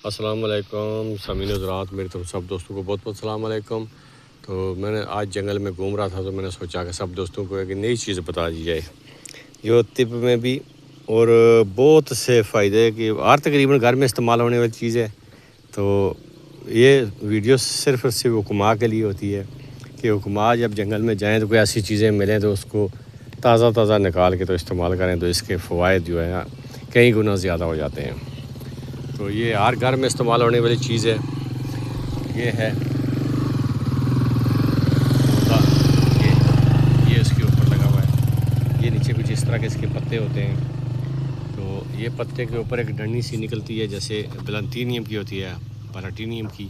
السلام علیکم سامعین حضرات، میرے تم سب دوستوں کو بہت بہت السلام علیکم۔ تو میں نے آج جنگل میں گھوم رہا تھا تو میں نے سوچا کہ سب دوستوں کو ایک نئی چیز بتا دی جائے جو طب میں بھی اور بہت سے فائدے کہ ہر تقریباً گھر میں استعمال ہونے والی چیز ہے۔ تو یہ ویڈیو صرف اور صرف حکماء کے لیے ہوتی ہے کہ حکماء جب جنگل میں جائیں تو کوئی ایسی چیزیں ملیں تو اس کو تازہ نکال کے تو استعمال کریں تو اس کے فوائد جو ہے کئی گنا زیادہ ہو جاتے ہیں۔ تو یہ ہر گھر میں استعمال ہونے والی چیز ہے۔ یہ ہے پودا، یہ اس کے اوپر لگا ہوا ہے۔ یہ نیچے کچھ اس طرح کے اس کے پتے ہوتے ہیں۔ تو یہ پتے کے اوپر ایک ڈنڈی سی نکلتی ہے، جیسے بلنتینیم کی ہوتی ہے، پلاٹینیم کی،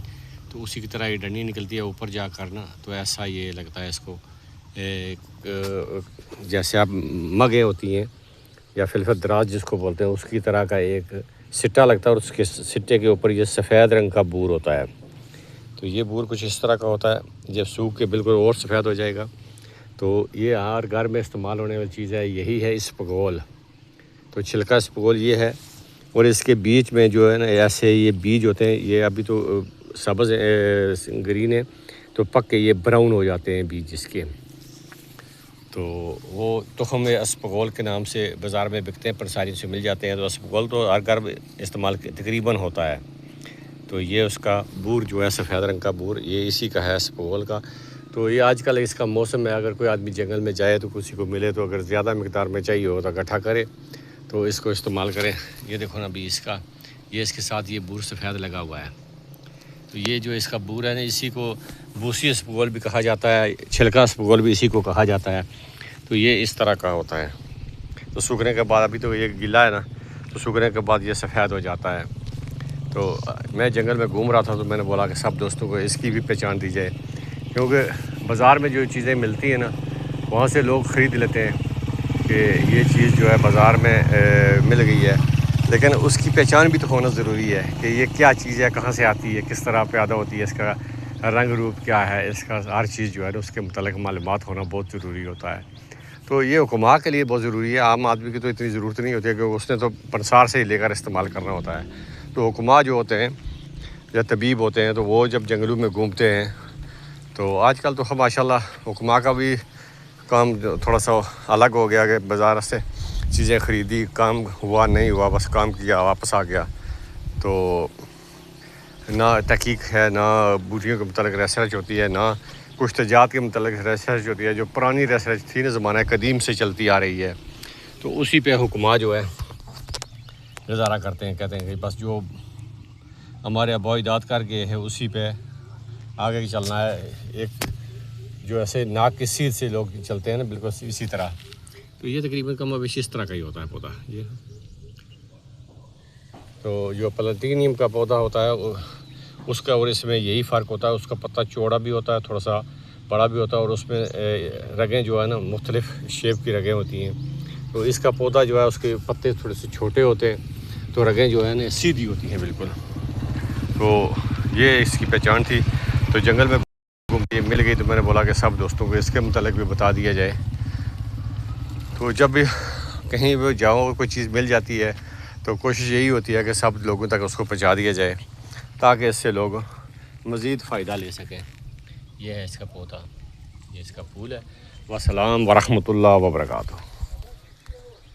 تو اسی کی طرح یہ ڈنڈی نکلتی ہے اوپر جا کر نا، تو ایسا یہ لگتا ہے اس کو جیسے آپ مگیں ہوتی ہیں یا فلفل دراز جس کو بولتے ہیں، اس کی طرح کا ایک سٹا لگتا ہے، اور اس کے سٹے کے اوپر یہ سفید رنگ کا بور ہوتا ہے۔ تو یہ بور کچھ اس طرح کا ہوتا ہے، جب سوکھ کے بالکل اور سفید ہو جائے گا تو یہ ہر گھر میں استعمال ہونے والی چیز ہے۔ یہی ہے اسپغول۔ تو چھلکا اسپغول یہ ہے، اور اس کے بیچ میں جو ہے نا ایسے یہ بیج ہوتے ہیں، یہ ابھی تو سبز گرین ہے، تو پک کے یہ براؤن ہو جاتے ہیں بیج اس کے۔ تو وہ تخم اسپغول کے نام سے بازار میں بکتے ہیں، پنساری سے مل جاتے ہیں۔ تو اسپغول تو ہر گھر استعمال تقریباً ہوتا ہے۔ تو یہ اس کا بور جو ہے سفید رنگ کا بور، یہ اسی کا ہے اسپغول کا۔ تو یہ آج کل اس کا موسم ہے، اگر کوئی آدمی جنگل میں جائے تو کسی کو ملے تو اگر زیادہ مقدار میں چاہیے ہو تو اکٹھا کرے تو اس کو استعمال کریں۔ یہ دیکھو نا ابھی اس کا، یہ اس کے ساتھ یہ بور سفید لگا ہوا ہے۔ تو یہ جو اس کا بور ہے نا، اسی کو بوسی اسپغول بھی کہا جاتا ہے، چھلکا اسپغول بھی اسی کو کہا جاتا ہے۔ تو یہ اس طرح کا ہوتا ہے۔ تو سوکھنے کے بعد، ابھی تو یہ گیلا ہے نا، تو سوکھنے کے بعد یہ سفید ہو جاتا ہے۔ تو میں جنگل میں گھوم رہا تھا تو میں نے بولا کہ سب دوستوں کو اس کی بھی پہچان دی جائے، کیونکہ بازار میں جو چیزیں ملتی ہیں نا، وہاں سے لوگ خرید لیتے ہیں کہ یہ چیز جو ہے بازار میں مل گئی ہے، لیکن اس کی پہچان بھی تو ہونا ضروری ہے کہ یہ کیا چیز ہے، کہاں سے آتی ہے، کس طرح پیدا ہوتی ہے، اس کا رنگ روپ کیا ہے، اس کا ہر چیز جو ہے نا اس کے متعلق معلومات ہونا بہت ضروری ہوتا ہے۔ تو یہ حکماء کے لیے بہت ضروری ہے، عام آدمی کی تو اتنی ضرورت نہیں ہوتی ہے کہ اس نے تو پنسار سے ہی لے کر استعمال کرنا ہوتا ہے۔ تو حکماء جو ہوتے ہیں یا طبیب ہوتے ہیں، تو وہ جب جنگلوں میں گھومتے ہیں، تو آج کل تو ماشاءاللہ حکماء کا بھی کام تھوڑا سا الگ ہو گیا کہ بازار سے چیزیں خریدی، کام ہوا نہیں ہوا، بس کام کیا واپس آ گیا۔ تو نہ تحقیق ہے، نہ بوٹیوں کے متعلق ریسرچ ہوتی ہے، نہ کچھ تجارت کے متعلق ریسرچ ہوتی ہے، جو پرانی ریسرچ تھی نا زمانہ قدیم سے چلتی آ رہی ہے۔ تو اسی پہ حکماء جو ہے گزارا کرتے ہیں، کہتے ہیں کہ بس جو ہمارے آباء و اجداد کر گئے ہیں اسی پہ آگے چلنا ہے۔ ایک جو ایسے ناک کی سیدھ سے لوگ چلتے ہیں نا، بالکل اسی طرح۔ تو یہ تقریباً کم و بیش اس طرح کا ہی ہوتا ہے پودا یہ۔ تو جو پلاٹینیم کا پودا ہوتا ہے اس کا اور اس میں یہی فرق ہوتا ہے، اس کا پتا چوڑا بھی ہوتا ہے، تھوڑا سا بڑا بھی ہوتا ہے، اور اس میں رگیں جو ہے نا مختلف شیپ کی رگیں ہوتی ہیں۔ تو اس کا پودا جو ہے اس کے پتے تھوڑے سے چھوٹے ہوتے ہیں، تو رگیں جو ہے نا سیدھی ہوتی ہیں بالکل۔ تو یہ اس کی پہچان تھی۔ تو جنگل میں گھومتی مل گئی تو میں نے بولا کہ سب دوستوں کو اس کے متعلق بھی بتا دیا جائے۔ تو جب بھی کہیں بھی جاؤ کوئی چیز مل جاتی ہے تو کوشش یہی ہوتی ہے کہ سب لوگوں تک اس کو پہنچا دیا جائے تاکہ اس سے لوگ مزید فائدہ لے سکیں۔ یہ ہے اس کا پودا، یہ اس کا پھول ہے۔ والسلام ورحمۃ اللہ وبرکاتہ۔